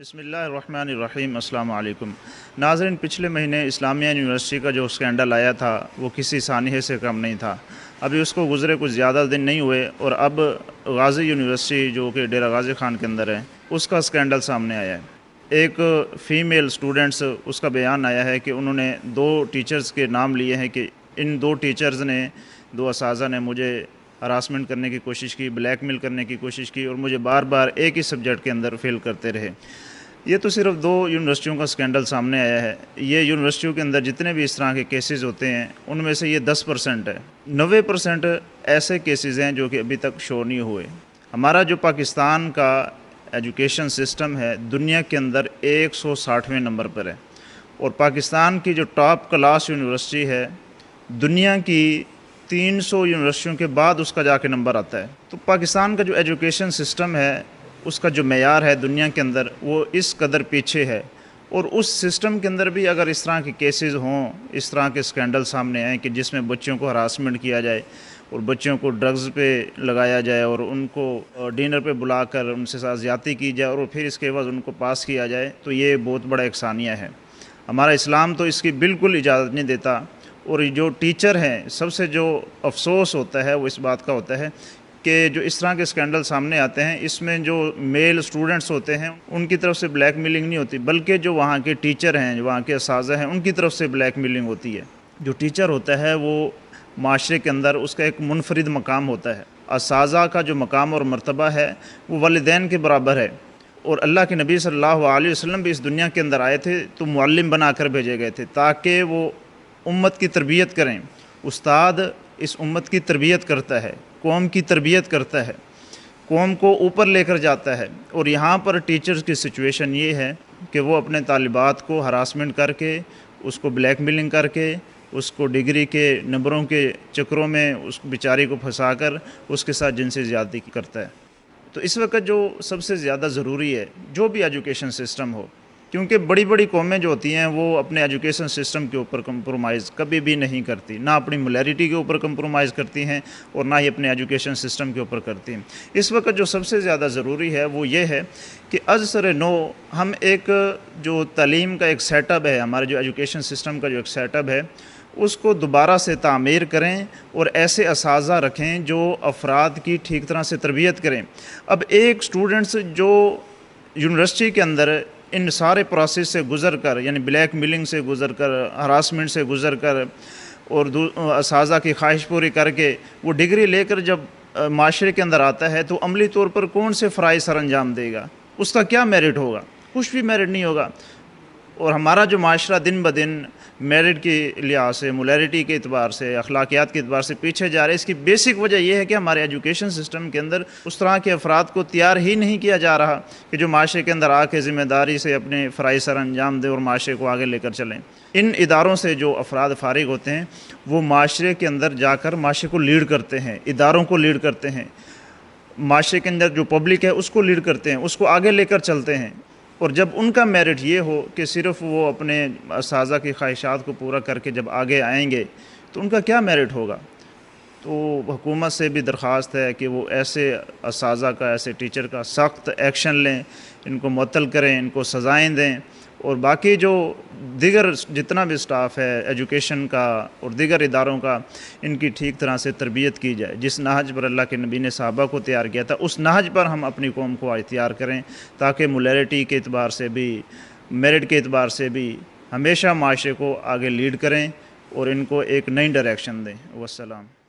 بسم اللہ الرحمن الرحیم۔ السلام علیکم ناظرین، پچھلے مہینے اسلامیہ یونیورسٹی کا جو اسکینڈل آیا تھا وہ کسی سانحے سے کم نہیں تھا۔ ابھی اس کو گزرے کچھ زیادہ دن نہیں ہوئے اور اب غازی یونیورسٹی جو کہ ڈیرہ غازی خان کے اندر ہے اس کا اسکینڈل سامنے آیا ہے۔ ایک فیمیل سٹوڈنٹس اس کا بیان آیا ہے کہ انہوں نے 2 ٹیچرز کے نام لیے ہیں کہ ان 2 ٹیچرز نے 2 اساتذہ نے مجھے ہراسمنٹ کرنے کی کوشش کی، بلیک میل کرنے کی کوشش کی اور مجھے بار بار ایک ہی سبجیکٹ کے اندر فیل کرتے رہے۔ یہ تو صرف 2 یونیورسٹیوں کا اسکینڈل سامنے آیا ہے۔ یہ یونیورسٹیوں کے اندر جتنے بھی اس طرح کے کیسز ہوتے ہیں ان میں سے یہ 10% ہے۔ 90% ایسے کیسز ہیں جو کہ ابھی تک شو نہیں ہوئے۔ ہمارا جو پاکستان کا ایجوکیشن سسٹم ہے دنیا کے اندر 160ویں نمبر پر ہے، اور پاکستان کی جو ٹاپ کلاس یونیورسٹی ہے دنیا کی 300 یونیورسٹیوں کے بعد اس کا جا کے نمبر آتا ہے۔ تو پاکستان کا جو ایجوکیشن سسٹم ہے اس کا جو معیار ہے دنیا کے اندر وہ اس قدر پیچھے ہے، اور اس سسٹم کے اندر بھی اگر اس طرح کے کیسز ہوں، اس طرح کے اسکینڈل سامنے آئیں کہ جس میں بچوں کو ہراسمنٹ کیا جائے اور بچوں کو ڈرگز پہ لگایا جائے اور ان کو ڈنر پہ بلا کر ان سے ساتھ زیادتی کی جائے اور پھر اس کے بعد ان کو پاس کیا جائے، تو یہ بہت بڑا احسانیہ ہے۔ ہمارا اسلام تو اس کی بالکل اجازت نہیں دیتا، اور جو ٹیچر ہیں سب سے جو افسوس ہوتا ہے وہ اس بات کا ہوتا ہے کہ جو اس طرح کے اسکینڈل سامنے آتے ہیں اس میں جو میل سٹوڈنٹس ہوتے ہیں ان کی طرف سے بلیک میلنگ نہیں ہوتی، بلکہ جو وہاں کے ٹیچر ہیں، جو وہاں کے اساتذہ ہیں، ان کی طرف سے بلیک میلنگ ہوتی ہے۔ جو ٹیچر ہوتا ہے وہ معاشرے کے اندر اس کا ایک منفرد مقام ہوتا ہے۔ اساتذہ کا جو مقام اور مرتبہ ہے وہ والدین کے برابر ہے، اور اللہ کے نبی صلی اللہ علیہ وسلم بھی اس دنیا کے اندر آئے تھے تو معلم بنا کر بھیجے گئے تھے تاکہ وہ امت کی تربیت کریں۔ استاد اس امت کی تربیت کرتا ہے، قوم کی تربیت کرتا ہے، قوم کو اوپر لے کر جاتا ہے، اور یہاں پر ٹیچرز کی سچویشن یہ ہے کہ وہ اپنے طالبات کو ہراسمنٹ کر کے، اس کو بلیک میلنگ کر کے، اس کو ڈگری کے نمبروں کے چکروں میں اس بیچاری کو پھنسا کر اس کے ساتھ جنسی زیادتی کرتا ہے۔ تو اس وقت جو سب سے زیادہ ضروری ہے جو بھی ایجوکیشن سسٹم ہو، کیونکہ بڑی بڑی قومیں جو ہوتی ہیں وہ اپنے ایجوکیشن سسٹم کے اوپر کمپرومائز کبھی بھی نہیں کرتی، نہ اپنی مولیرٹی کے اوپر کمپرومائز کرتی ہیں اور نہ ہی اپنے ایجوکیشن سسٹم کے اوپر کرتی ہیں۔ اس وقت جو سب سے زیادہ ضروری ہے وہ یہ ہے کہ از سر نو ہم ایک جو تعلیم کا ایک سیٹ اپ ہے، ہمارے جو ایجوکیشن سسٹم کا جو ایک سیٹ اپ ہے اس کو دوبارہ سے تعمیر کریں اور ایسے اساتذہ رکھیں جو افراد کی ٹھیک طرح سے تربیت کریں۔ اب ایک سٹوڈنٹس جو یونیورسٹی کے اندر ان سارے پروسیس سے گزر کر، یعنی بلیک میلنگ سے گزر کر، ہراسمنٹ سے گزر کر اور اساتذہ کی خواہش پوری کر کے وہ ڈگری لے کر جب معاشرے کے اندر آتا ہے تو عملی طور پر کون سے فرائض سر انجام دے گا؟ اس کا کیا میرٹ ہوگا؟ کچھ بھی میرٹ نہیں ہوگا۔ اور ہمارا جو معاشرہ دن بدن میرٹ کے لحاظ سے، مولیرٹی کے اعتبار سے، اخلاقیات کے اعتبار سے پیچھے جا رہا ہے۔ اس کی بیسک وجہ یہ ہے کہ ہمارے ایجوکیشن سسٹم کے اندر اس طرح کے افراد کو تیار ہی نہیں کیا جا رہا کہ جو معاشرے کے اندر آ کے ذمہ داری سے اپنے فرائض سر انجام دیں اور معاشرے کو آگے لے کر چلیں۔ ان اداروں سے جو افراد فارغ ہوتے ہیں وہ معاشرے کے اندر جا کر معاشرے کو لیڈ کرتے ہیں، اداروں کو لیڈ کرتے ہیں، معاشرے کے اندر جو پبلک ہے اس کو لیڈ کرتے ہیں، اس کو آگے لے کر چلتے ہیں۔ اور جب ان کا میرٹ یہ ہو کہ صرف وہ اپنے اساتذہ کی خواہشات کو پورا کر کے جب آگے آئیں گے تو ان کا کیا میرٹ ہوگا؟ تو حکومت سے بھی درخواست ہے کہ وہ ایسے اساتذہ کا، ایسے ٹیچر کا سخت ایکشن لیں، ان کو معطل کریں، ان کو سزائیں دیں، اور باقی جو دیگر جتنا بھی سٹاف ہے ایجوکیشن کا اور دیگر اداروں کا ان کی ٹھیک طرح سے تربیت کی جائے۔ جس نہج پر اللہ کے نبی نے صحابہ کو تیار کیا تھا اس نہج پر ہم اپنی قوم کو آج تیار کریں، تاکہ مولیرٹی کے اعتبار سے بھی، میرٹ کے اعتبار سے بھی ہمیشہ معاشرے کو آگے لیڈ کریں اور ان کو ایک نئی ڈائریکشن دیں۔ والسلام۔